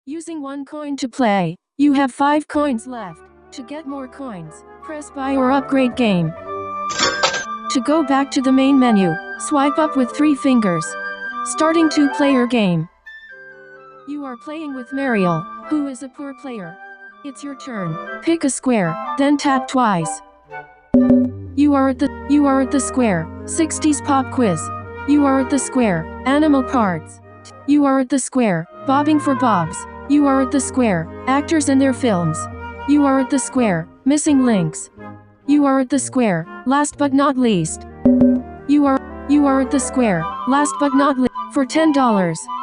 Using 1 coin to play. You have 5 coins left. To get more coins, press buy or upgrade game. To go back to the main menu, swipe up with 3 fingers. Starting 2-player game. You are playing with Mariel, who is a poor player. It's your turn. Pick a square, then tap twice. You are at the square. 60s pop quiz. You are at the square. Animal parts. You are at the square. Bobbing for bobs. You are at the square. Actors and their films. You are at the square. Missing links. You are at the square. Last but not least. You are at the square. Last but not least. For $10.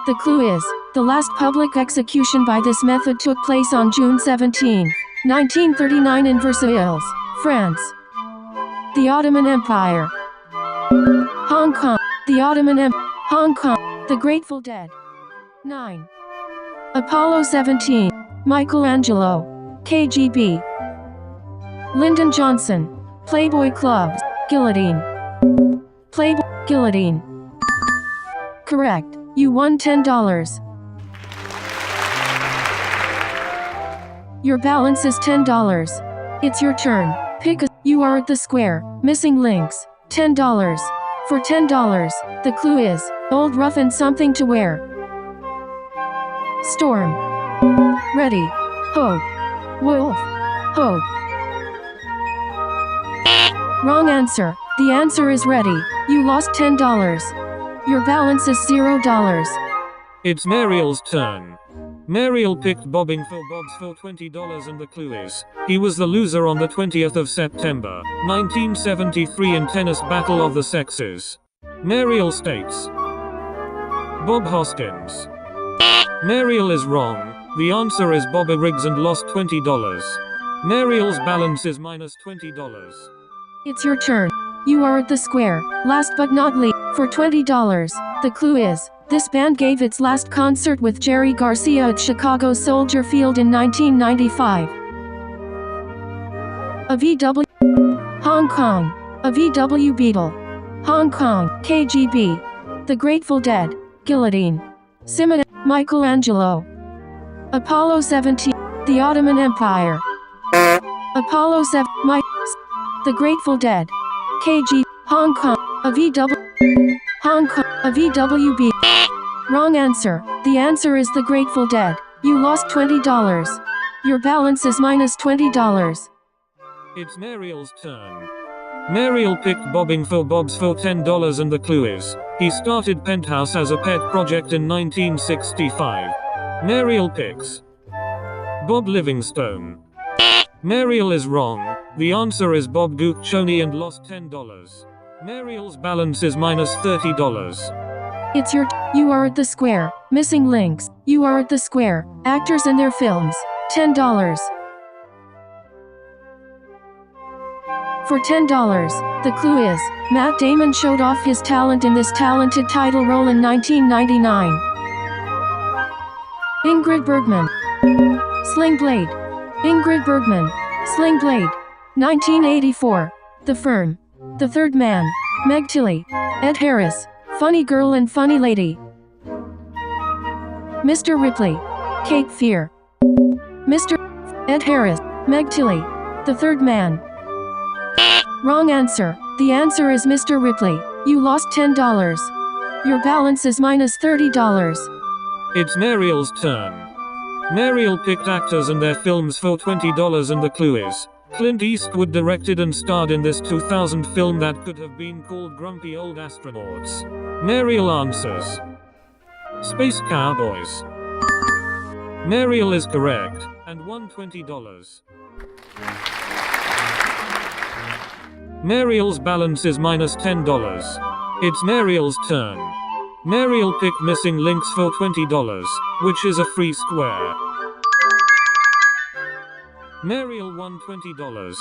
The clue is, the last public execution by this method took place on June 17, 1939 in Versailles, France. The Ottoman Empire. Hong Kong. The Ottoman Empire. Hong Kong. The Grateful Dead. 9. Apollo 17. Michelangelo. KGB. Lyndon Johnson. Playboy Clubs. Guillotine. Playboy. Guillotine. Correct. You won $10. Your balance is $10. It's your turn. Pick a. You are at the square. Missing links. $10. For $10, the clue is, old rough and something to wear. Storm. Ready. Hope. Wolf. Hope. Wrong answer. The answer is ready. You lost $10. Your balance is $0. It's Mariel's turn. Mariel picked bobbing for bobs for $20 and the clue is, he was the loser on the 20th of September, 1973 in tennis battle of the sexes. Mariel states. Bob Hoskins. Mariel is wrong. The answer is Bobby Riggs and lost $20. Mariel's balance is minus $20. It's your turn. You are at the square. Last but not least, for $20. The clue is, this band gave its last concert with Jerry Garcia at Chicago Soldier Field in 1995. A VW. Hong Kong. A VW Beetle. Hong Kong. KGB. The Grateful Dead. Guillotine. Simon. Michelangelo. Apollo 17. The Ottoman Empire. Apollo 7. The Grateful Dead. KG. Hong Kong. A VW. Hong Kong. A VWB. Wrong answer. The answer is the Grateful Dead. You lost $20. Your balance is minus $20. It's Mariel's turn. Mariel picked bobbing for bobs for $10 and the clue is, he started Penthouse as a pet project in 1965. Mariel picks Bob Livingstone. Mariel is wrong. The answer is Bob Guccione and lost $10. Mariel's balance is minus $30. It's your you are at the square. Missing links. You are at the square. Actors and their films. $10. For $10, the clue is, Matt Damon showed off his talent in this talented title role in 1999. Ingrid Bergman. Sling Blade. Ingrid Bergman. Sling Blade. 1984. The Firm. The Third Man. Meg Tilly. Ed Harris. Funny Girl and Funny Lady. Mr. Ripley. Cape Fear. Mr. Ed Harris. Meg Tilly. The Third Man. Wrong answer. The answer is Mr. Ripley. You lost $10. Your balance is minus $30. It's Mariel's turn. Mariel picked actors and their films for $20 and the clue is, Clint Eastwood directed and starred in this 2000 film that could have been called Grumpy Old Astronauts. Mariel answers. Space Cowboys. Mariel is correct, and won $20. Mariel's balance is minus $10. It's Mariel's turn. Mariel picked Missing Links for $20, which is a free square. Mariel won $20.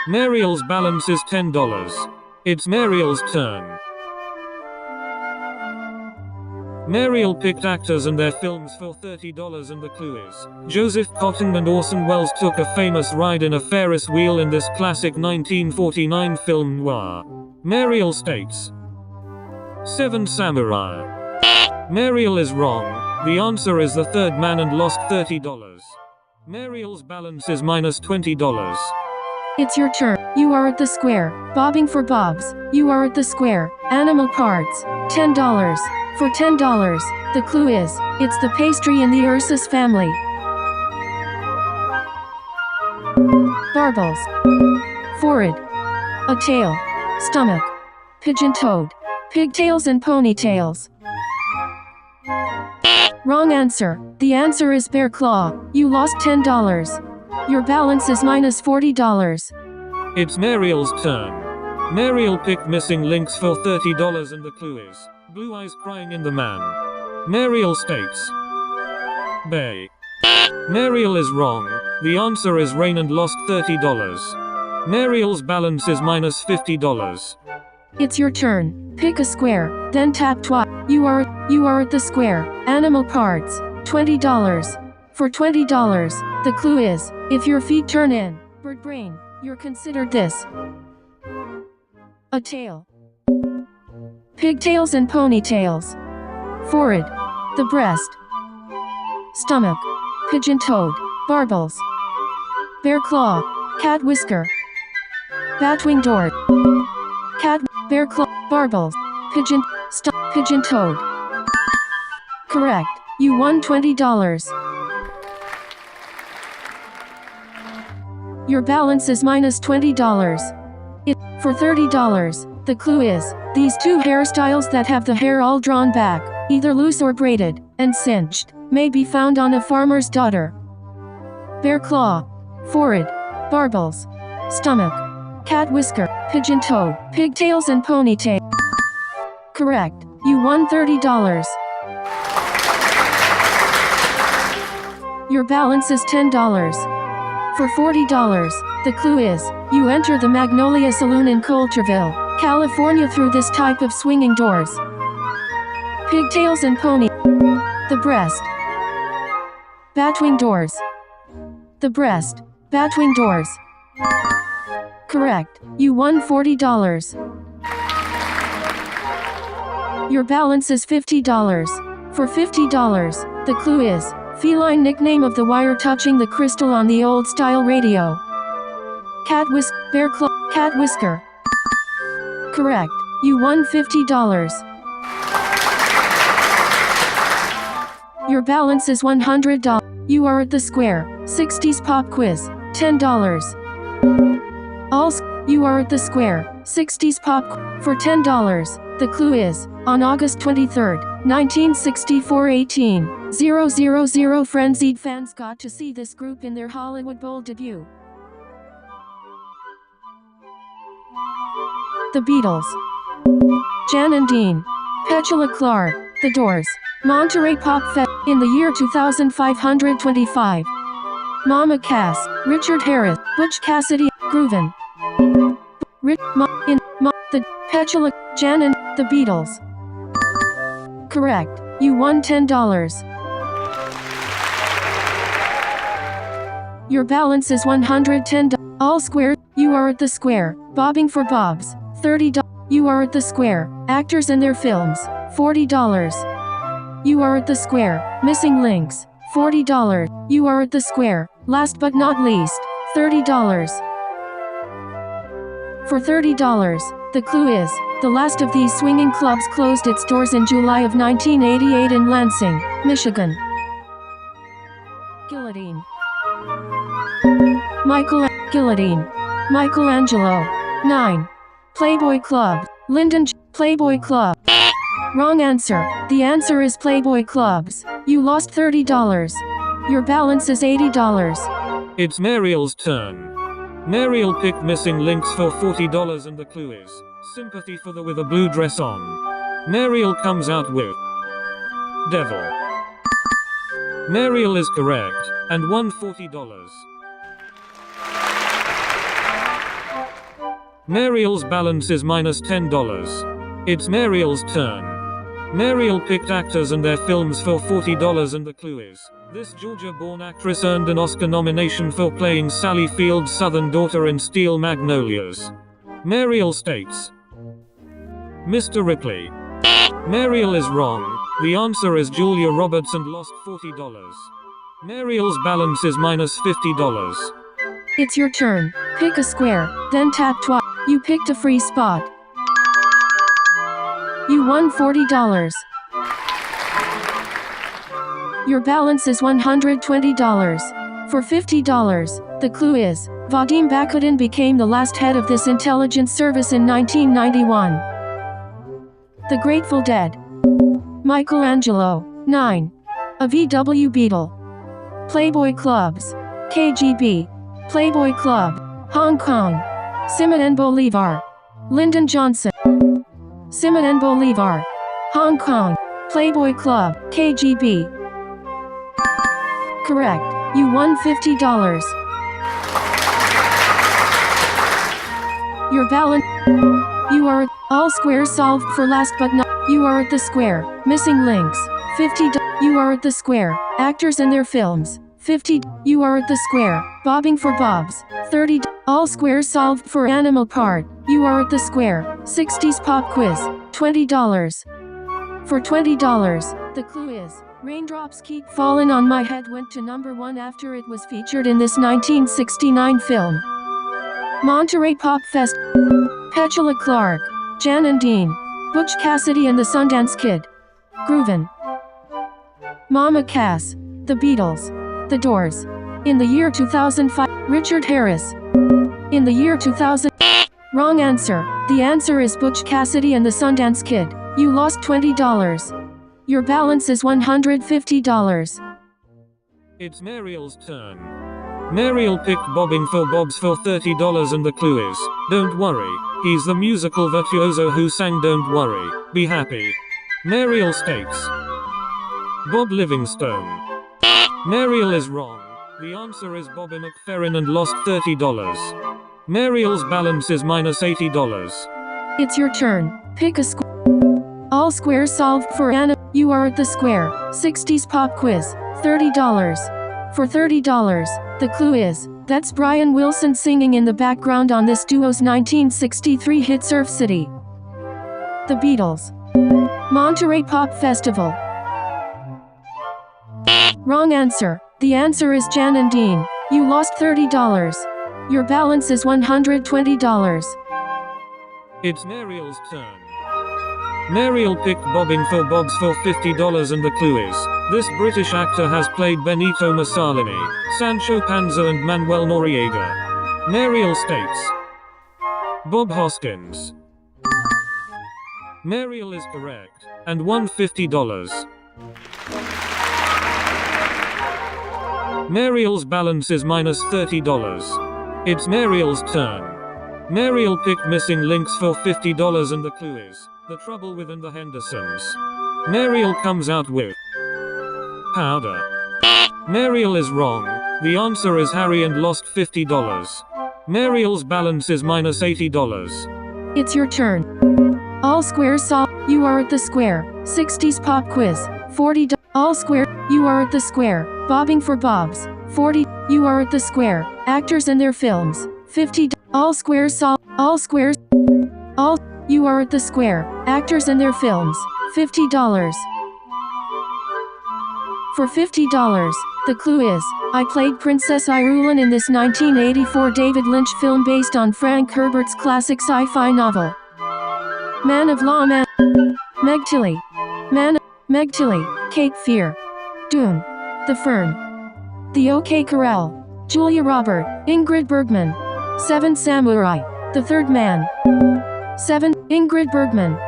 Mariel's balance is $10. It's Mariel's turn. Mariel picked actors and their films for $30 and the clue is, Joseph Cotten and Orson Welles took a famous ride in a Ferris wheel in this classic 1949 film noir. Mariel states. 7 Samurai. Mariel is wrong. The answer is the third man and lost $30. Mariel's balance is minus $20. It's your turn. You are at the square. Bobbing for bobs. You are at the square. Animal parts. $10. For $10, the clue is, it's the pastry in the Ursus family. Barbels. Forehead. A tail. Stomach. Pigeon-toed. Pigtails and ponytails. Wrong answer. The answer is bear claw. You lost $10. Your balance is minus $40. It's Mariel's turn. Mariel picked missing links for $30 and the clue is, blue eyes crying in the man. Mariel states, Bay. Mariel is wrong. The answer is rain and lost $30. Mariel's balance is minus $50. It's your turn. Pick a square, then tap twice. You are at the square. Animal parts. $20. For $20, the clue is, if your feet turn in, bird brain, you're considered this. A tail. Pigtails and ponytails. Forehead. The breast. Stomach. Pigeon-toed. Barbels. Bear claw. Cat whisker. Batwing door. Cat. Bear claw. Barbels. Pigeon. Pigeon-toed. Correct. You won $20. Your balance is minus $20. For $30, the clue is, these two hairstyles that have the hair all drawn back, either loose or braided, and cinched, may be found on a farmer's daughter. Bear claw. Forehead. Barbels. Stomach. Cat whisker. Pigeon-toed. Pigtails and ponytail. Correct. You won $30. Your balance is $10. For $40, the clue is, you enter the Magnolia Saloon in Coulterville, California through this type of swinging doors. Pigtails and pony. The breast. Batwing doors. The breast. Batwing doors. Correct. You won $40. Your balance is $50. For $50, the clue is, feline nickname of the wire touching the crystal on the old-style radio. Cat bear claw. Cat whisker. Correct. You won $50. Your balance is $100. You are at the square. 60s pop quiz. $10. You are at the square. 60s pop for $10. The clue is, on August 23, 1964 18,000 frenzied fans got to see this group in their Hollywood Bowl debut. The Beatles. Jan and Dean. Petula Clark. The Doors. Monterey Pop Fest. In the year 2525. Mama Cass. Richard Harris. Butch Cassidy. Groovin'. The Petula. Jan and the Beatles. Correct. You won $10. Your balance is $110. All square. You are at the square. Bobbing for bobs. $30. You are at the square. Actors and their films. $40. You are at the square. Missing links. $40. You are at the square. Last but not least. $30. For $30, the clue is, the last of these swinging clubs closed its doors in July of 1988 in Lansing, Michigan. Guillotine. Guillotine. Michelangelo. 9. Playboy Club. Linden. Playboy Club. Wrong answer. The answer is Playboy Clubs. You lost $30. Your balance is $80. It's Mariel's turn. Mariel picked missing links for $40 and the clue is, sympathy for the with a blue dress on. Mariel comes out with devil. Mariel is correct, and won $40. Mariel's balance is minus $10. It's Mariel's turn. Mariel picked actors and their films for $40 and the clue is, this Georgia-born actress earned an Oscar nomination for playing Sally Field's southern daughter in Steel Magnolias. Mariel states, Mr. Ripley. Mariel is wrong. The answer is Julia Roberts and lost $40. Mariel's balance is minus $50. It's your turn. Pick a square, then tap twice. You picked a free spot. You won $40. Your balance is $120. For $50, the clue is, Vadim Bakutin became the last head of this intelligence service in 1991. The Grateful Dead. Michelangelo. 9. A VW Beetle. Playboy Clubs. KGB. Playboy Club. Hong Kong. Simon and Bolivar. Lyndon Johnson. Simon and Bolivar. Hong Kong. Playboy Club. KGB. Correct. You won $50. Your balance. You are at all squares solved for last but not. You are at the square. Missing links. $50. You are at the square. Actors and their films. $50. You are at the square. Bobbing for bobs. $30. All squares solved for animal part. You are at the square. 60s pop quiz. $20. For $20, the clue is, Raindrops Keep Falling on My Head went to #1 after it was featured in this 1969 film. Monterey Pop Fest. Petula Clark. Jan and Dean. Butch Cassidy and the Sundance Kid. Groovin'. Mama Cass. The Beatles. The Doors. In the year 2005, Richard Harris. In the year 2000. Wrong answer. The answer is Butch Cassidy and the Sundance Kid. You lost $20. Your balance is $150. It's Mariel's turn. Mariel picked Bobbing for Bobs for $30 and the clue is, don't worry, he's the musical virtuoso who sang Don't Worry, Be Happy. Mariel states, Bob Livingstone. Mariel is wrong. The answer is Bobby McFerrin and lost $30. Mariel's balance is minus $80. It's your turn. Pick a square. All squares solved for Anna. You are at the square. 60s pop quiz. $30. For $30, the clue is, that's Brian Wilson singing in the background on this duo's 1963 hit Surf City. The Beatles. Monterey Pop Festival. Wrong answer. The answer is Jan and Dean. You lost $30. Your balance is $120. It's Mariel's turn. Mariel picked Bobbing for Bobs for $50 and the clue is, this British actor has played Benito Mussolini, Sancho Panza and Manuel Noriega. Mariel states, Bob Hoskins. Mariel is correct, and won $50. Mariel's balance is minus $30. It's Mariel's turn. Mariel picked Missing Links for $50 and the clue is, The Trouble Within the Hendersons. Mariel comes out with Powder. Mariel is wrong. The answer is Harry and lost $50. Mariel's balance is minus $80. It's your turn. All squares solved. You are at the square. 60s pop quiz. $40. All square. You are at the square. Bobbing for Bobs. $40. You are at the square. Actors and their films. $50. All squares solved. All squares. All. You are at the square. Actors and their films. $50. For $50, the clue is, I played Princess Irulan in this 1984 David Lynch film based on Frank Herbert's classic sci-fi novel. Man of Law Man. Meg Tilly. Meg Tilly. Cape Fear. Dune. The Firm. The OK Corral. Julia Robert. Ingrid Bergman. Seven Samurai. The Third Man. 7. Ingrid Bergman.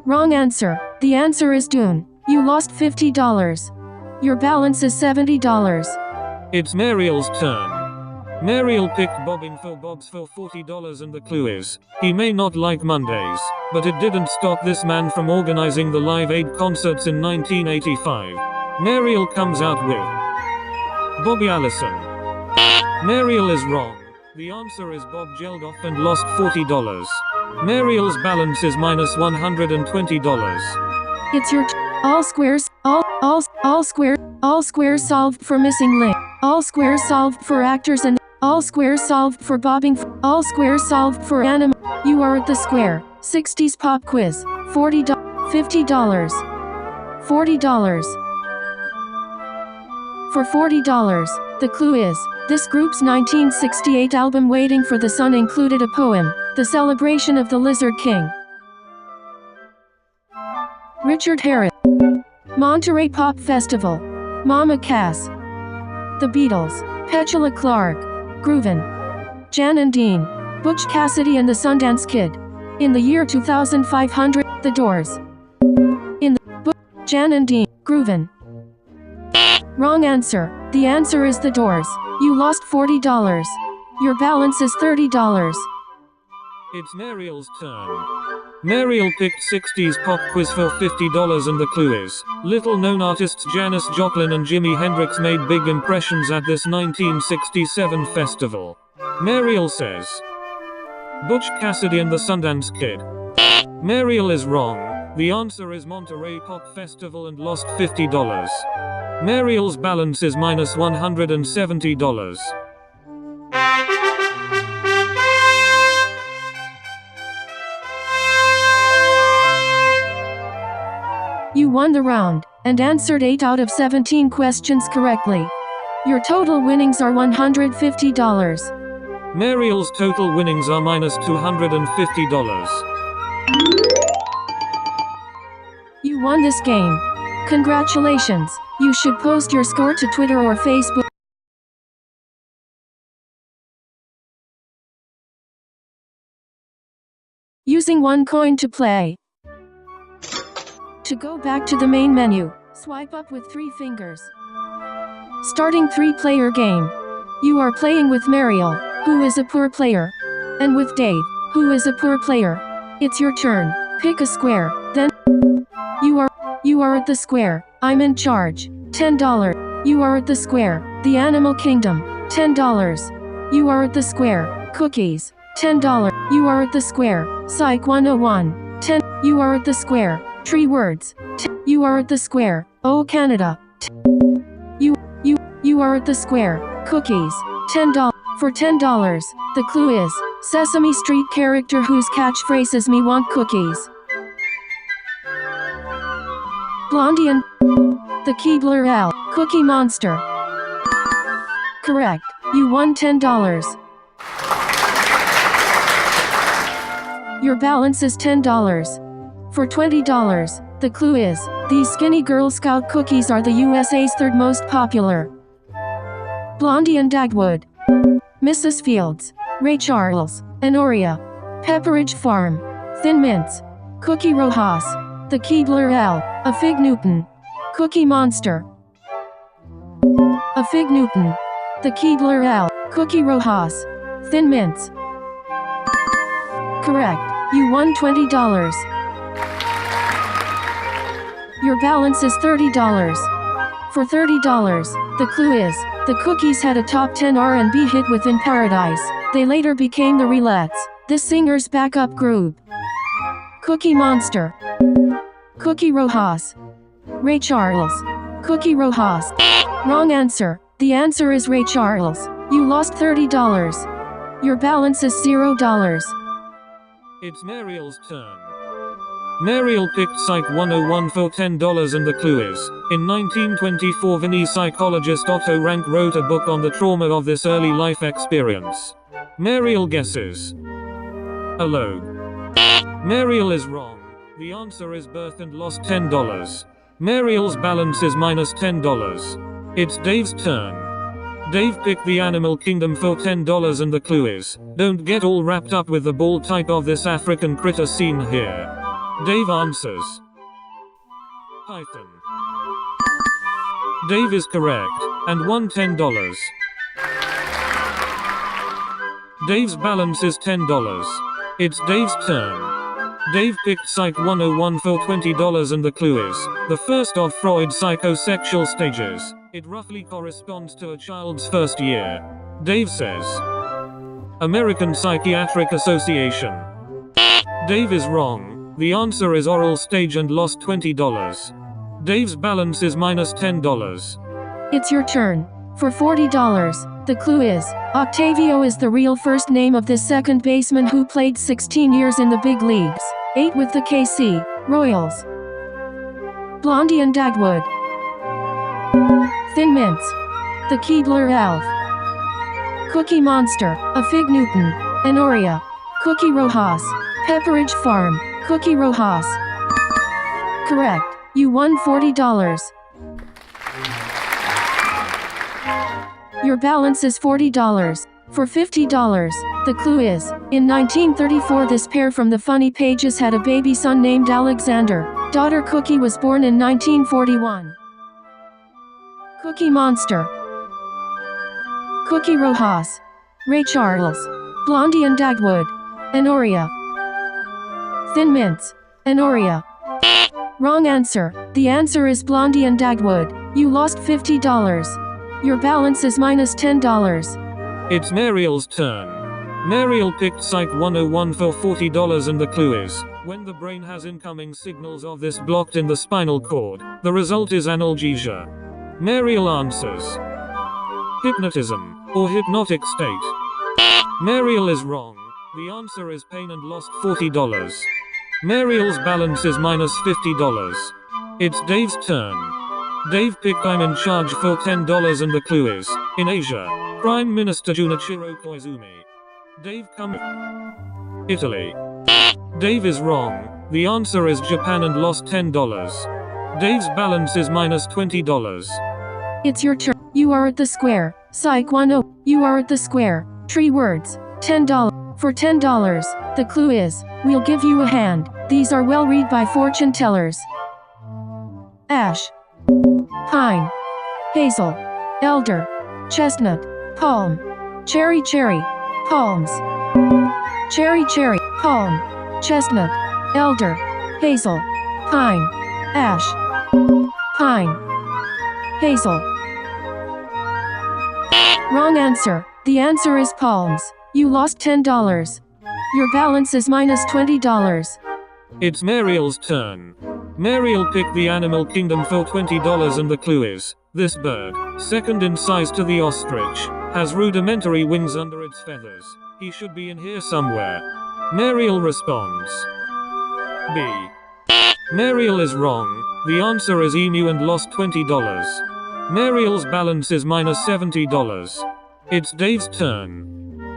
Wrong answer. The answer is Dune. You lost $50. Your balance is $70. It's Mariel's turn. Mariel picked Bobbing for Bobs for $40 and the clue is, he may not like Mondays, but it didn't stop this man from organizing the Live Aid concerts in 1985. Mariel comes out with Bobby Allison. Mariel is wrong. The answer is Bob Geldof and lost $40. Mariel's balance is minus $120. It's your all squares solved for Missing Link. All squares solved for actors and all squares solved for bobbing. All squares solved for anime. You are at the square. 60s pop quiz. $50. $40. For $40, the clue is, this group's 1968 album Waiting for the Sun included a poem, The Celebration of the Lizard King. Richard Harris. Monterey Pop Festival. Mama Cass. The Beatles. Petula Clark. Groovin'. Jan and Dean. Butch Cassidy and the Sundance Kid. In the year 2500, The Doors. In the Jan and Dean. Groovin'. Wrong answer. The answer is The Doors. You lost $40. Your balance is $30. It's Mariel's turn. Mariel picked 60s pop quiz for $50 and the clue is, little-known artists Janis Joplin and Jimi Hendrix made big impressions at this 1967 festival. Mariel says, Butch Cassidy and the Sundance Kid. Mariel is wrong. The answer is Monterey Pop Festival and lost $50. Mariel's balance is minus $170. You won the round, and answered 8 out of 17 questions correctly. Your total winnings are $150. Mariel's total winnings are minus $250. You won this game. Congratulations. You should post your score to Twitter or Facebook. Using one coin to play. To go back to the main menu, swipe up with 3 fingers. Starting 3-player game. You are playing with Mariel, who is a poor player, and with Dave, who is a poor player. It's your turn. Pick a square, then you are at the square. I'm in charge. $10. You are at the square. The Animal Kingdom. $10. You are at the square. Cookies. $10. You are at the square. Psych 101. 10. You are at the square. Tree words. You are at the square. Oh Canada. You are at the square. Cookies. $10. For $10, the clue is, Sesame Street character whose catchphrase is "Me want cookies." Blondie and the Keebler Owl. Cookie Monster. Correct. You won $10. Your balance is $10. For $20, the clue is, these skinny Girl Scout cookies are the USA's 3rd most popular. Blondie and Dagwood. Mrs. Fields. Ray Charles. Honoria. Pepperidge Farm. Thin Mints. Cookie Rojas. The Keebler Owl. A Fig Newton. Cookie Monster. A Fig Newton. The Keebler Owl. Cookie Rojas. Thin Mints. Correct. You won $20. Your balance is $30. For $30, the clue is, the Cookies had a top 10 R&B hit within Paradise. They later became the Relax, this singer's backup group. Cookie Monster. Cookie Rojas. Ray Charles. Cookie Rojas. Wrong answer. The answer is Ray Charles. You lost $30. Your balance is $0. It's Mariel's turn. Mariel picked Psych 101 for $10 and the clue is, in 1924 Viennese psychologist Otto Rank wrote a book on the trauma of this early life experience. Mariel guesses. Alone. Mariel is wrong. The answer is birth and lost $10. Mariel's balance is minus $10. It's Dave's turn. Dave picked the Animal Kingdom for $10 and the clue is, don't get all wrapped up with the ball type of this African critter seen here. Dave answers. Python. Dave is correct, and won $10. Dave's balance is $10. It's Dave's turn. Dave picked Psych 101 for $20 and the clue is, the first of Freud's psychosexual stages. It roughly corresponds to a child's first year. Dave says. American Psychiatric Association. Dave is wrong. The answer is oral stage and lost $20. Dave's balance is minus $10. It's your turn. For $40, the clue is, Octavio is the real first name of this second baseman who played 16 years in the big leagues, 8 with the KC Royals. Blondie and Dagwood. Thin Mints. The Keebler Elf. Cookie Monster. A Fig Newton. Anoria. Cookie Rojas. Pepperidge Farm. Cookie Rojas. Correct. You won $40. Your balance is $40. For $50, the clue is, in 1934 this pair from the Funny Pages had a baby son named Alexander. Daughter Cookie was born in 1941. Cookie Monster. Cookie Rojas. Ray Charles. Blondie and Dagwood. Anoria. Thin Mints. Anoria. Wrong answer. The answer is Blondie and Dagwood. You lost $50. Your balance is minus $10. It's Mariel's turn. Mariel picked Psych 101 for $40 and the clue is, when the brain has incoming signals of this blocked in the spinal cord, the result is analgesia. Mariel answers. Hypnotism, or hypnotic state. Mariel is wrong. The answer is pain and lost $40. Mariel's balance is minus $50. It's Dave's turn. Dave picked I'm in charge for $10 and the clue is, in Asia, Prime Minister Junichiro Koizumi. Dave come Italy. Dave is wrong. The answer is Japan and lost $10. Dave's balance is minus $20. It's your turn. You are at the square. Psych 10. You are at the square. 3 words. $10. For $10, the clue is, we'll give you a hand. These are well read by fortune tellers. Ash. Pine. Hazel. Elder. Chestnut. Palm. Cherry cherry. Palms. Cherry cherry. Palm. Chestnut. Elder. Hazel. Pine. Ash. Pine. Hazel. Wrong answer. The answer is palms. You lost $10. Your balance is minus $20. It's Mariel's turn. Mariel picked the animal kingdom for $20 and the clue is, this bird, second in size to the ostrich, has rudimentary wings under its feathers. He should be in here somewhere. Mariel responds. B. Mariel is wrong. The answer is emu and lost $20. Mariel's balance is minus $70. It's Dave's turn.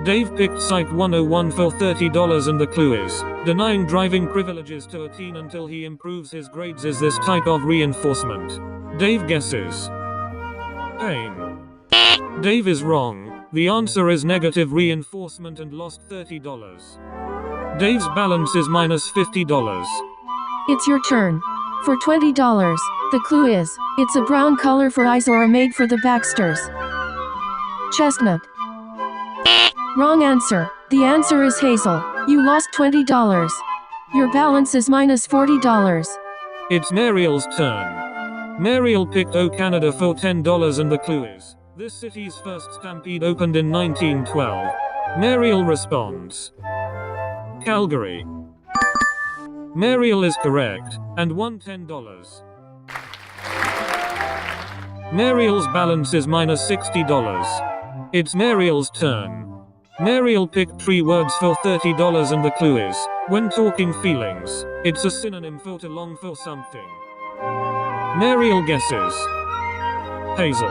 Dave picked Psych 101 for $30 and the clue is, denying driving privileges to a teen until he improves his grades is this type of reinforcement. Dave guesses. Pain. Dave is wrong. The answer is negative reinforcement and lost $30. Dave's balance is minus $50. It's your turn. For $20, the clue is, it's a brown color for eyes or a maid for the Baxters. Chestnut. Wrong answer. The answer is hazel. You lost $20. Your balance is minus $40. It's Mariel's turn. Mariel picked O Canada for $10 and the clue is, this city's first stampede opened in 1912. Mariel responds. Calgary. Mariel is correct, and won $10. Mariel's balance is minus $60. It's Mariel's turn. Mariel picked 3 words for $30 and the clue is, when talking feelings, it's a synonym for to long for something. Mariel guesses. Hazel.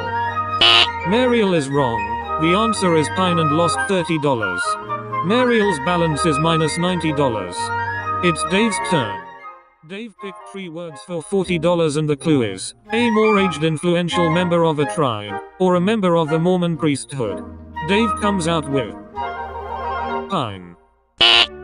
Mariel is wrong. The answer is pine and lost $30. Mariel's balance is minus $90. It's Dave's turn. Dave picked 3 words for $40 and the clue is, a more aged influential member of a tribe, or a member of the Mormon priesthood. Dave comes out with pine.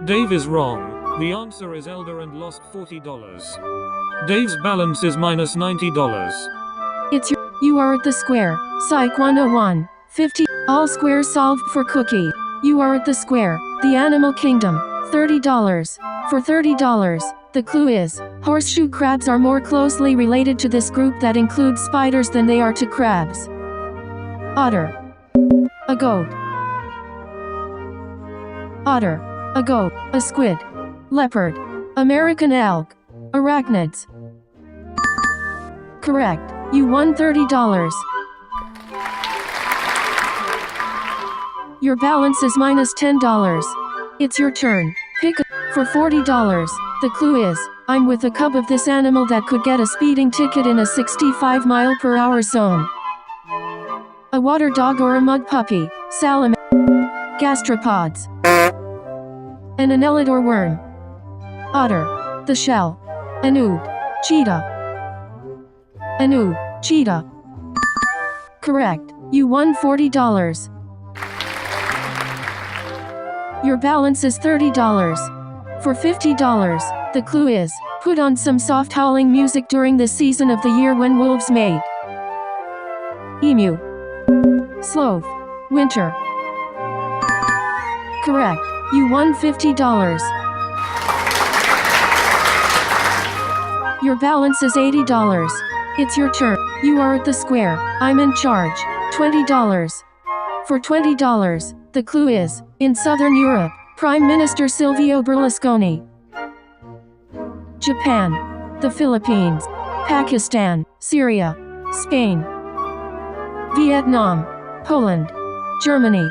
Dave is wrong. The answer is elder and lost $40. Dave's balance is minus $90. It's your. You are at the square. Psych 101. 50. All squares solved for Cookie. You are at the square. The animal kingdom. $30. For $30, the clue is, horseshoe crabs are more closely related to this group that includes spiders than they are to crabs. Otter. A goat. Otter. A goat. A squid. Leopard. American elk. Arachnids. Correct. You won $30. Your balance is minus $10. It's your turn. Pick a For $40. The clue is, I'm with a cub of this animal that could get a speeding ticket in a 65-mile-per-hour zone. A water dog or a mud puppy. Salamander. Gastropods. An annelid or worm. Otter. The shell. Anu. Cheetah. Anu. Cheetah. Correct. You won $40. Your balance is $30. For $50, the clue is, put on some soft howling music during the season of the year when wolves mate. Emu. Sloth. Winter. Correct. You won $50. Your balance is $80. It's your turn. You are at the square. I'm in charge. $20. For $20, the clue is, in Southern Europe, Prime Minister Silvio Berlusconi. Japan. The Philippines. Pakistan. Syria. Spain. Vietnam. Poland. Germany.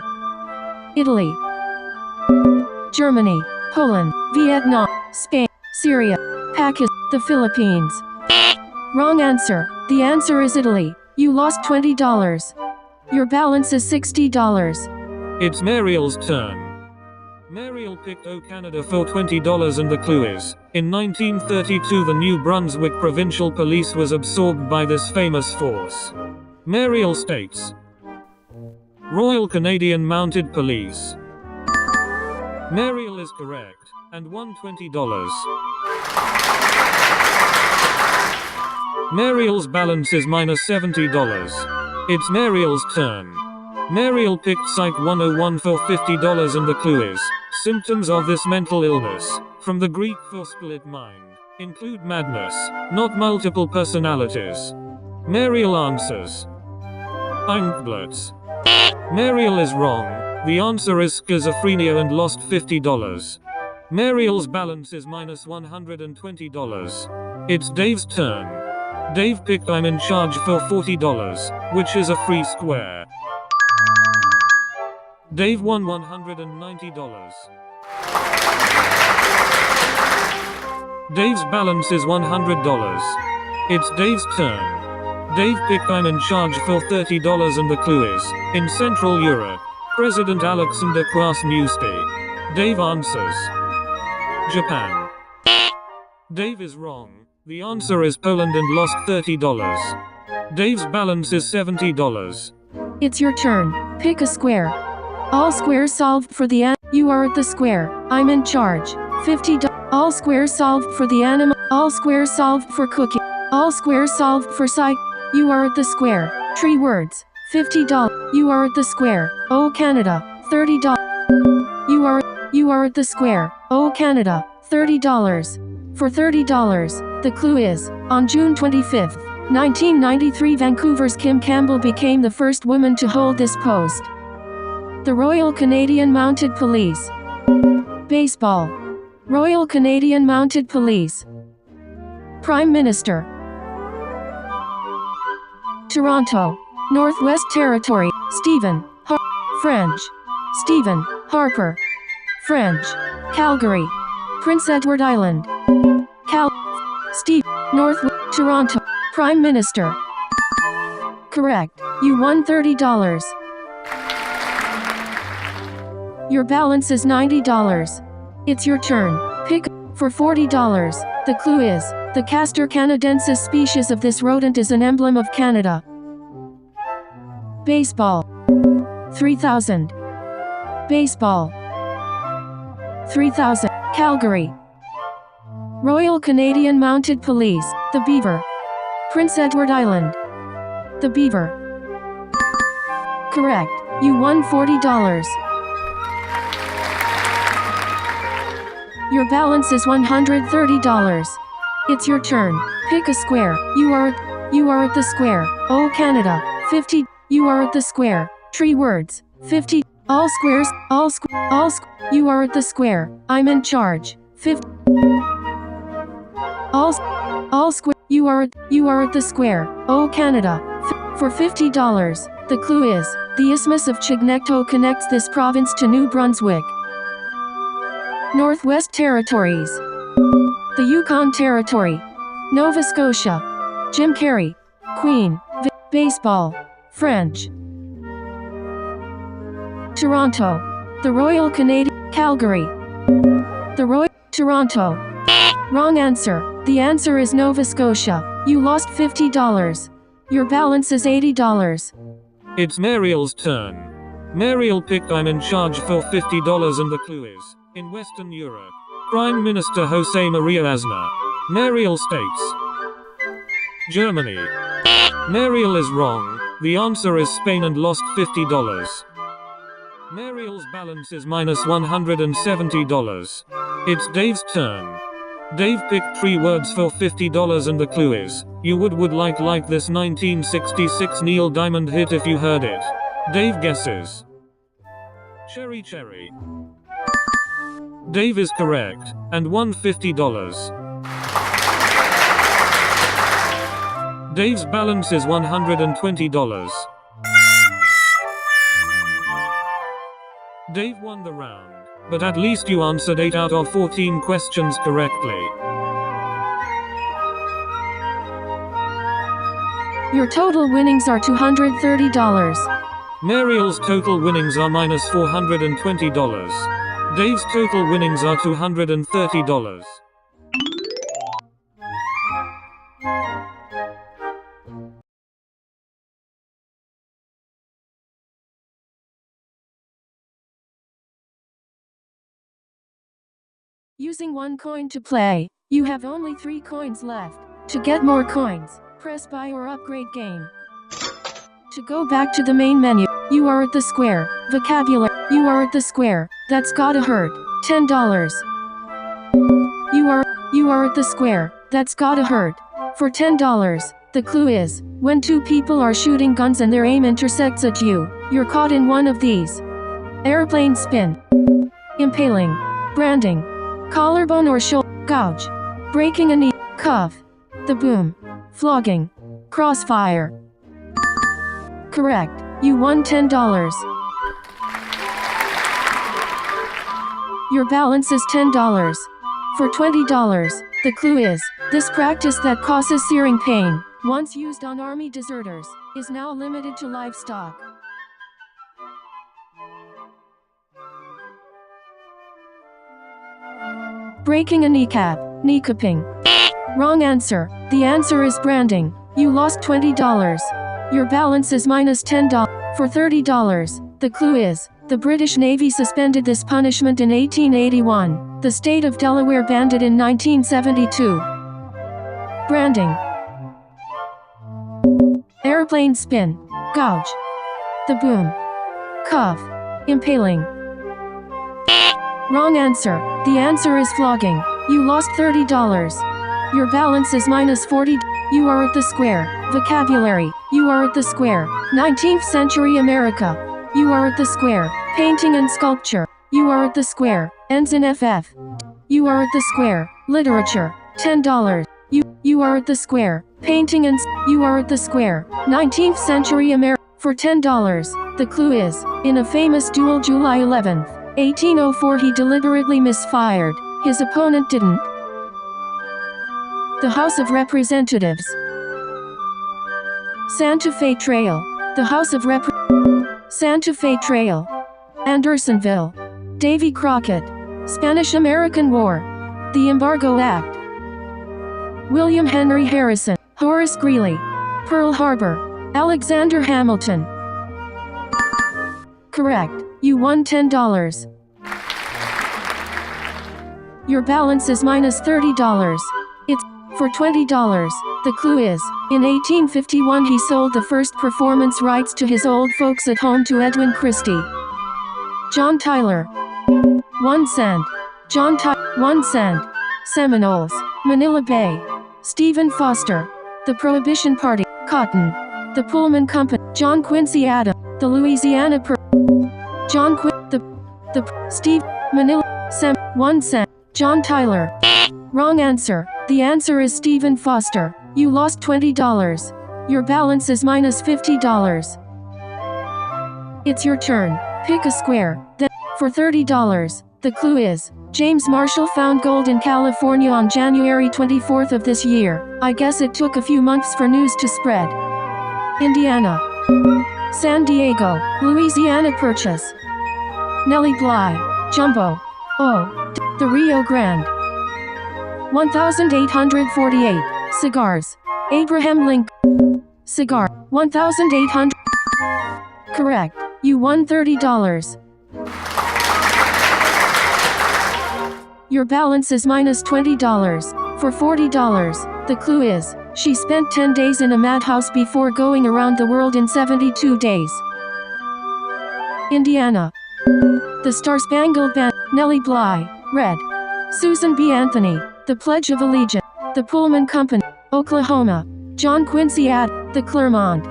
Italy. Germany. Poland. Vietnam. Spain. Syria. Pakistan. The Philippines. Wrong answer. The answer is Italy. You lost $20. Your balance is $60. It's Mariel's turn. Mariel picked O Canada for $20 and the clue is, in 1932 the New Brunswick Provincial Police was absorbed by this famous force. Mariel states, Royal Canadian Mounted Police. Mariel is correct, and won $20. Mariel's balance is minus $70. It's Mariel's turn. Mariel picked Psych 101 for $50 and the clue is, symptoms of this mental illness, from the Greek for split mind, include madness, not multiple personalities. Mariel answers, Angblitz. Mariel is wrong. The answer is schizophrenia and lost $50. Mariel's balance is minus $120. It's Dave's turn. Dave picked I'm in charge for $40, which is a free square. Dave won $190. Dave's balance is $100. It's Dave's turn. Dave picked I'm in charge for $30 and the clue is, in Central Europe, President Alexander Kwasniewski. Dave answers, Japan. Dave is wrong. The answer is Poland and lost $30. Dave's balance is $70. It's your turn. Pick a square. All squares solved for the You are at the square. I'm in charge. $50. All squares solved for the animal. All squares solved for cooking. All squares solved for psych. You are at the square. Tree words. $50. You are at the square. Oh Canada. $30. You are at the square. Oh Canada. $30. For $30, the clue is, on June 25, 1993 Vancouver's Kim Campbell became the first woman to hold this post. The Royal Canadian Mounted Police. Baseball. Royal Canadian Mounted Police. Prime Minister. Toronto. Northwest Territory. Stephen. French. Stephen. Harper. French. Calgary. Prince Edward Island. Steve. North. Toronto. Prime Minister. Correct. You won $30. Your balance is $90. It's your turn. Pick for $40. The clue is, the Castor canadensis species of this rodent is an emblem of Canada. Baseball. 3000. Baseball. 3000. Calgary. Royal Canadian Mounted Police. The Beaver. Prince Edward Island. The Beaver. Correct. You won $40. Your balance is $130. It's your turn. Pick a square. You are at the square. Oh Canada. 50. You are at the square. Tree words. 50. All squares. You are at the square. I'm in charge. 50. All square. You are at the square. Oh Canada. For $50. The clue is, the Isthmus of Chignecto connects this province to New Brunswick. Northwest Territories. The Yukon Territory. Nova Scotia. Jim Carrey. Queen. Baseball. French. Toronto. The Royal Canadian. Calgary. The Royal. Toronto. Wrong answer. The answer is Nova Scotia. You lost $50. Your balance is $80. It's Mariel's turn. Mariel picked I'm in charge for $50 and the clue is, in Western Europe, Prime Minister Jose Maria Aznar. Mariel states, Germany. Mariel is wrong. The answer is Spain and lost $50. Mariel's balance is minus $170. It's Dave's turn. Dave picked 3 words for $50 and the clue is, you would like this 1966 Neil Diamond hit if you heard it. Dave guesses. Cherry cherry. Dave is correct, and won $50. Dave's balance is $120. Dave won the round, but at least you answered 8 out of 14 questions correctly. Your total winnings are $230. Mariel's total winnings are minus $420. Dave's total winnings are $230. Using 1 coin to play, you have only 3 coins left. To get more coins, press buy or upgrade game. To go back to the main menu, you are at the square. Vocabulary, you are at the square. That's gotta hurt. $10. You are at the square. That's gotta hurt. For $10, the clue is, when 2 people are shooting guns and their aim intersects at you, you're caught in one of these. Airplane spin. Impaling. Branding. Collarbone or shoulder. Gouge. Breaking a knee. Cuff. The boom. Flogging. Crossfire. Correct. You won $10. Your balance is $10. For $20, the clue is, this practice that causes searing pain, once used on army deserters, is now limited to livestock. Breaking a kneecap. Kneecapping. Wrong answer. The answer is branding. You lost $20. Your balance is minus $10. For $30, the clue is, the British Navy suspended this punishment in 1881. The state of Delaware banned it in 1972. Branding. Airplane spin. Gouge. The boom. Cuff. Impaling. Wrong answer. The answer is flogging. You lost $30. Your balance is minus $40. You are at the square. Vocabulary. You are at the square. 19th century America. You are at the square. Painting and sculpture. You are at the square. Ends in FF. You are at the square. Literature. $10. You are at the square. Painting and you are at the square. 19th century America. For $10, the clue is, in a famous duel July 11th, 1804 he deliberately misfired. His opponent didn't. The House of Representatives. Santa Fe Trail. The House of Santa Fe Trail. Andersonville. Davy Crockett. Spanish-American War. The Embargo Act. William Henry Harrison. Horace Greeley. Pearl Harbor. Alexander Hamilton. Correct. You won $10. Your balance is minus $30. It's for $20. The clue is, in 1851 he sold the first performance rights to his old folks at home to Edwin Christie. John Tyler. 1 cent. John Tyler. 1 cent. Seminoles. Manila Bay. Stephen Foster. The Prohibition Party. Cotton. The Pullman Company. John Quincy Adams. The Louisiana John Steve. Manila. 1 cent. John Tyler. Wrong answer. The answer is Stephen Foster. You lost $20. Your balance is minus $50. It's your turn. Pick a square. Then, for $30, The clue is, James Marshall found gold in California on January 24th of this year. I guess it took a few months for news to spread. Indiana. San Diego, Louisiana Purchase. Nellie Bly. Jumbo. The Rio Grande. 1848. Cigars. Abraham Lincoln. Cigar. 1800. Correct. You won $30. Your balance is minus $20. For $40, the clue is, she spent 10 days in a madhouse before going around the world in 72 days. Indiana. The Star-Spangled Banner. Nellie Bly. Red. Susan B. Anthony. The Pledge of Allegiance. The Pullman Company. Oklahoma. John Quincy Adams. The Clermont.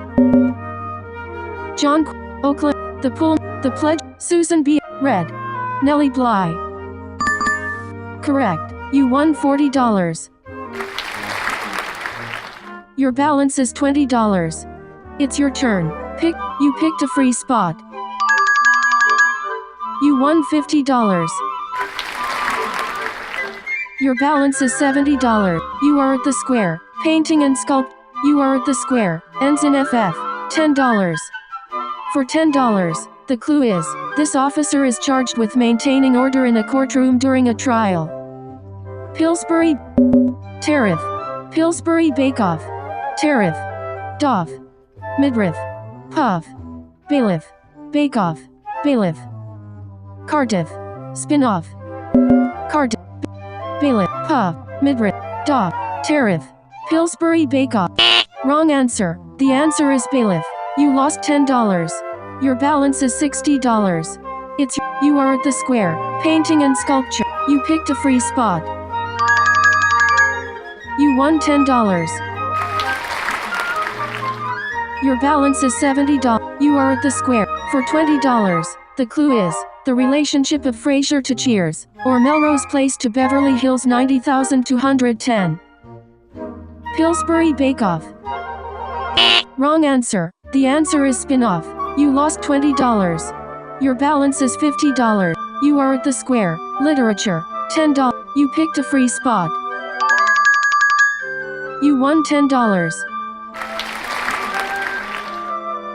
Oklahoma. The Pledge. Susan B. Red. Nellie Bly. Correct. You won $40. Your balance is $20. It's your turn. You picked a free spot. You won $50. Your balance is $70. You are at the square. Painting and sculpt. You are at the square. Ends in FF. $10. For $10, the clue is, this officer is charged with maintaining order in a courtroom during a trial. Pillsbury. Tariff. Pillsbury Bake-Off. Tariff. Doff. Midriff. Puff. Bailiff. Bake-Off. Bailiff. Cardiff. Spin-off. Cardiff. Bailiff. Puff. Midriff. Doff. Tariff. Pillsbury Bake-Off. Wrong answer. The answer is bailiff. You lost $10. Your balance is $60. You are at the square. Painting and sculpture. You picked a free spot. You won $10. Your balance is $70. You are at the square. For $20, the clue is, the relationship of Frasier to Cheers, or Melrose Place to Beverly Hills 90210. Pillsbury Bake-Off. Wrong answer. The answer is spin-off. You lost $20. Your balance is $50. You are at the square. Literature. $10. You picked a free spot. You won $10.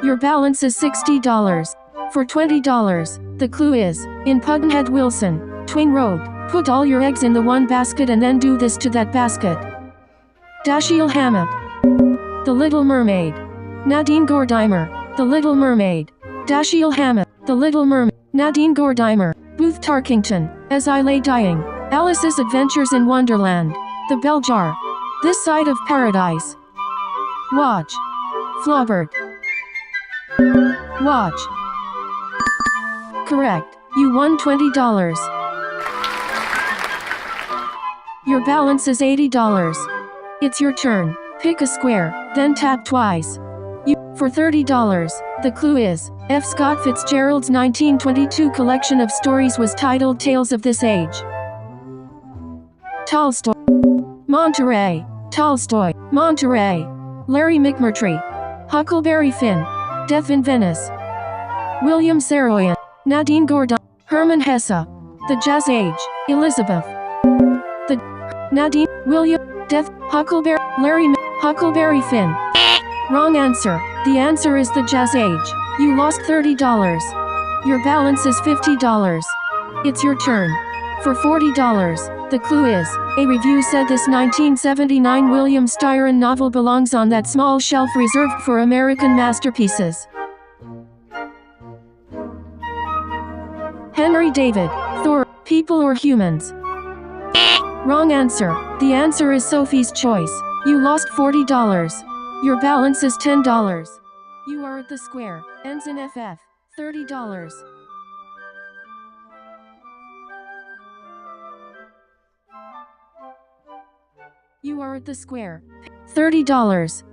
Your balance is $60. For $20, the clue is, in Pudd'nhead Wilson, Twin Road, put all your eggs in the one basket and then do this to that basket. Dashiell Hammett. The Little Mermaid. Nadine Gordimer. The Little Mermaid. Dashiell Hammett. The Little Mermaid. Nadine Gordimer. Booth Tarkington. As I Lay Dying. Alice's Adventures in Wonderland. The Bell Jar. This Side of Paradise. Watch. Flaubert. Watch. Correct. You won $20. Your balance is $80. It's your turn. Pick a square, then tap twice. For $30, the clue is, F. Scott Fitzgerald's 1922 collection of stories was titled Tales of This Age. Tolstoy. Monterey. Tolstoy. Monterey. Larry McMurtry. Huckleberry Finn. Death in Venice. William Saroyan. Nadine Gordimer. Hermann Hesse. The Jazz Age. Elizabeth. Nadine. William. Death. Huckleberry. Larry. Huckleberry Finn. Wrong answer. The answer is The Jazz Age. You lost $30. Your balance is $50. It's your turn. For $40, the clue is, a review said this 1979 William Styron novel belongs on that small shelf reserved for American masterpieces. Henry David. Thor. People or Humans? Wrong answer. The answer is Sophie's Choice. You lost $40. Your balance is $10. You are at the square. Ends in FF. $30. You are at the square. $30.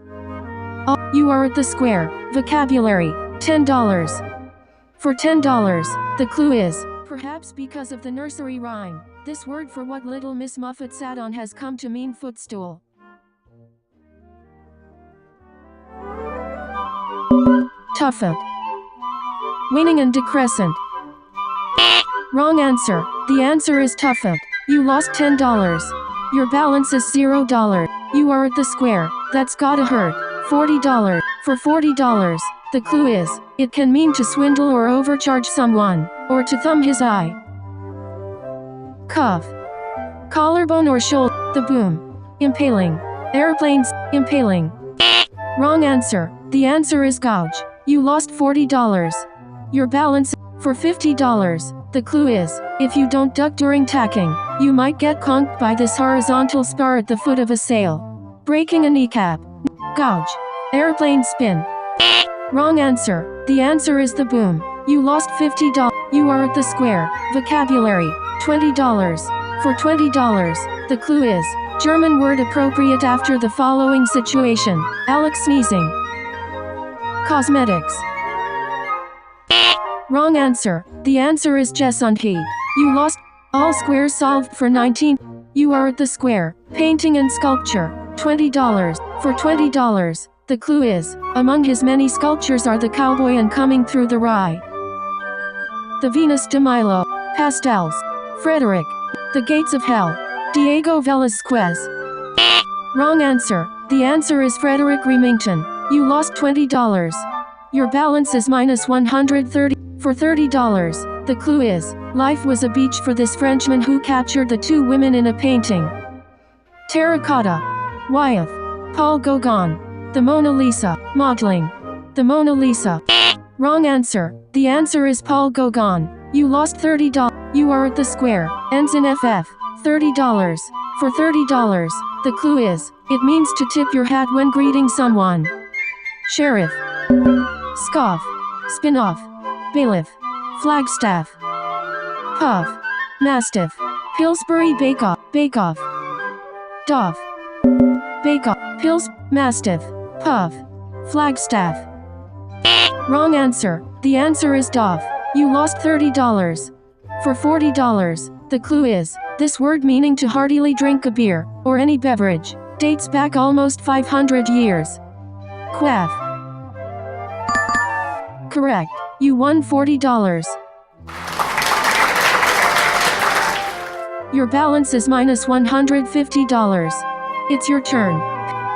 You are at the square. Vocabulary. $10. For $10, the clue is, perhaps because of the nursery rhyme, this word for what little Miss Muffet sat on has come to mean footstool. Tuffet. Winning and decrescent. Wrong answer. The answer is tough. You lost $10. Your balance is $0. You are at the square. That's gotta hurt. $40. For $40, the clue is, it can mean to swindle or overcharge someone, or to thumb his eye. Cuff. Collarbone or shoulder. The boom. Impaling. Airplanes. Impaling. Wrong answer. The answer is gouge. You lost $40. Your balance for $50. The clue is, if you don't duck during tacking, you might get conked by this horizontal spar at the foot of a sail. Breaking a kneecap. Gouge. Airplane spin. Wrong answer. The answer is the boom. You lost $50. You are at the square. Vocabulary. $20. For $20, the clue is, German word appropriate after the following situation. Alex sneezing. Cosmetics. Wrong answer. The answer is Jessunti. You lost. All squares solved for 19. You are at the square. Painting and sculpture. $20. For $20, the clue is, among his many sculptures are the cowboy and Coming Through the Rye. The Venus de Milo. Pastels. Frederick. The Gates of Hell. Diego Velázquez. Wrong answer. The answer is Frederick Remington. You lost $20. Your balance is minus $130. For $30, the clue is, life was a beach for this Frenchman who captured the two women in a painting. Terracotta. Wyeth. Paul Gauguin. The Mona Lisa. Modeling. The Mona Lisa. Wrong answer. The answer is Paul Gauguin. You lost $30. You are at the square. Ends in FF. $30. For $30, the clue is, it means to tip your hat when greeting someone. Sheriff. Scoff. Spin-off. Bailiff. Flagstaff. Puff. Mastiff. Pillsbury Bake-Off. Bake-Off. Doff. Bake-Off. Mastiff. Puff. Flagstaff. Wrong answer. The answer is Doff. You lost $30. For $40, the clue is, this word meaning to heartily drink a beer, or any beverage, dates back almost 500 years. Quaff. Correct. You won $40. Your balance is minus $150. It's your turn.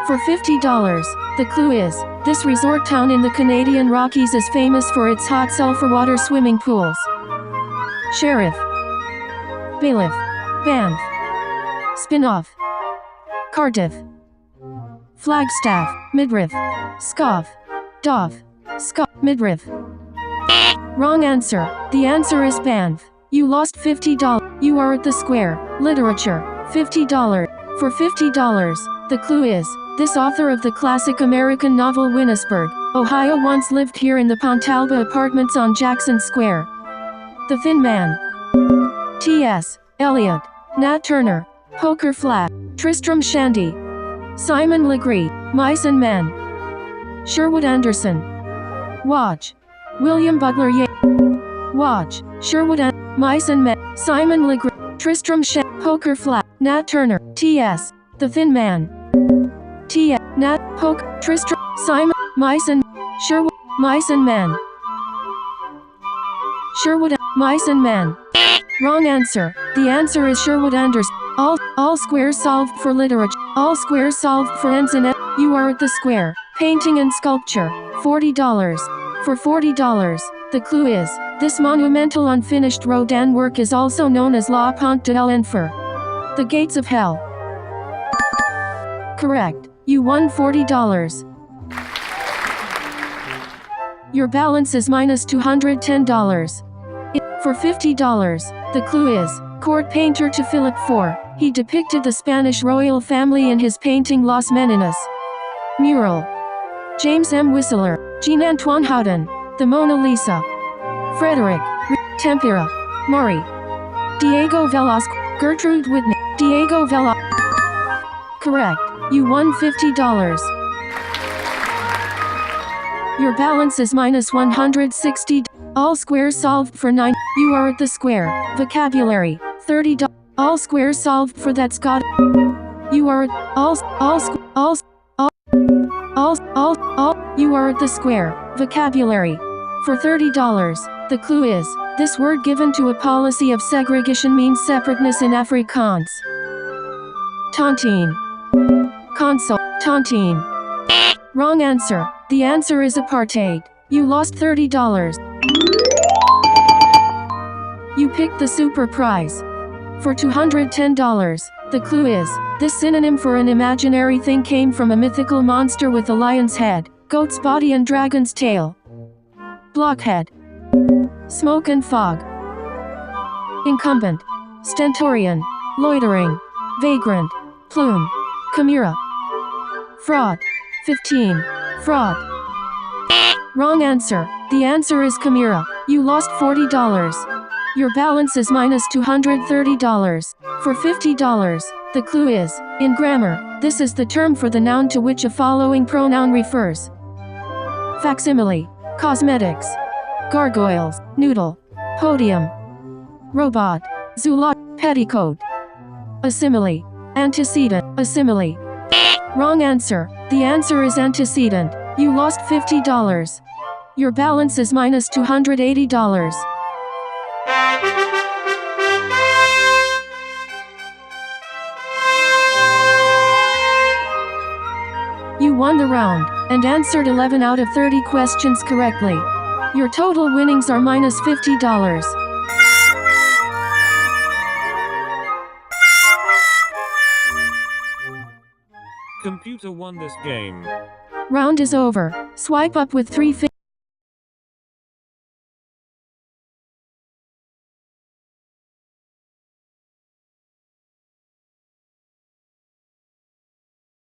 For $50, the clue is, this resort town in the Canadian Rockies is famous for its hot sulfur water swimming pools. Sheriff. Bailiff. Banff. Spin-off. Cardiff. Flagstaff. Midriff. Scoff. Doff. Scoff. Midriff. Wrong answer. The answer is Banff. You lost $50. You are at the square. Literature. $50. For $50, the clue is, this author of the classic American novel Winnisburg, Ohio once lived here in the Pontalba Apartments on Jackson Square. The Thin Man. T.S. Eliot. Nat Turner. Poker Flat. Tristram Shandy. Simon Legree. Mice and Men. Sherwood Anderson. Watch. William Butler Yeats. Watch. Sherwood Mice and Men. Simon Legree. Tristram Shandy. Poker Flat. Nat Turner. T.S. The Thin Man. T.S. Nat. Poke. Tristram. Simon. Mice and Sherwood. Mice and Men. Sherwood. Mice and Men. Wrong answer. The answer is Sherwood Anderson. All squares solved for literature. All squares solved for ends in F. You are at the square. Painting and sculpture. $40. For $40, the clue is, this monumental unfinished Rodin work is also known as La Pente de l'Enfer. The Gates of Hell. Correct. You won $40. Your balance is minus $210. For $50, the clue is, court painter to Philip IV. He depicted the Spanish royal family in his painting Las Meninas. Mural. James M. Whistler. Jean-Antoine Houdin. The Mona Lisa. Frederick. Tempera. Maury. Diego Velázquez. Gertrude Whitney. Diego Velázquez. Correct. You won $50. Your balance is minus $160. All squares solved for 9. You are at the square. Vocabulary. $30. All squares solved for that's got. You are at you are at the square. Vocabulary. For $30. The clue is, this word given to a policy of segregation means separateness in Afrikaans. Tontine. Console. Tontine. Wrong answer. The answer is apartheid. You lost $30. You picked the super prize. For $210, the clue is, this synonym for an imaginary thing came from a mythical monster with a lion's head, goat's body and dragon's tail. Blockhead. Smoke and fog. Incumbent. Stentorian. Loitering. Vagrant. Plume. Chimera. Fraud. 15. Fraud. Wrong answer. The answer is chimera. You lost $40. Your balance is minus $230. For $50, the clue is, in grammar, this is the term for the noun to which a following pronoun refers. Facsimile. Cosmetics. Gargoyles. Noodle. Podium. Robot. Zulot. Petticoat. Assimile. Antecedent. Assimile. Wrong answer. The answer is antecedent. You lost $50. Your balance is minus $280. You won the round, and answered 11 out of 30 questions correctly. Your total winnings are minus $50. Computer won this game. Round is over. Swipe up with 3 fingers.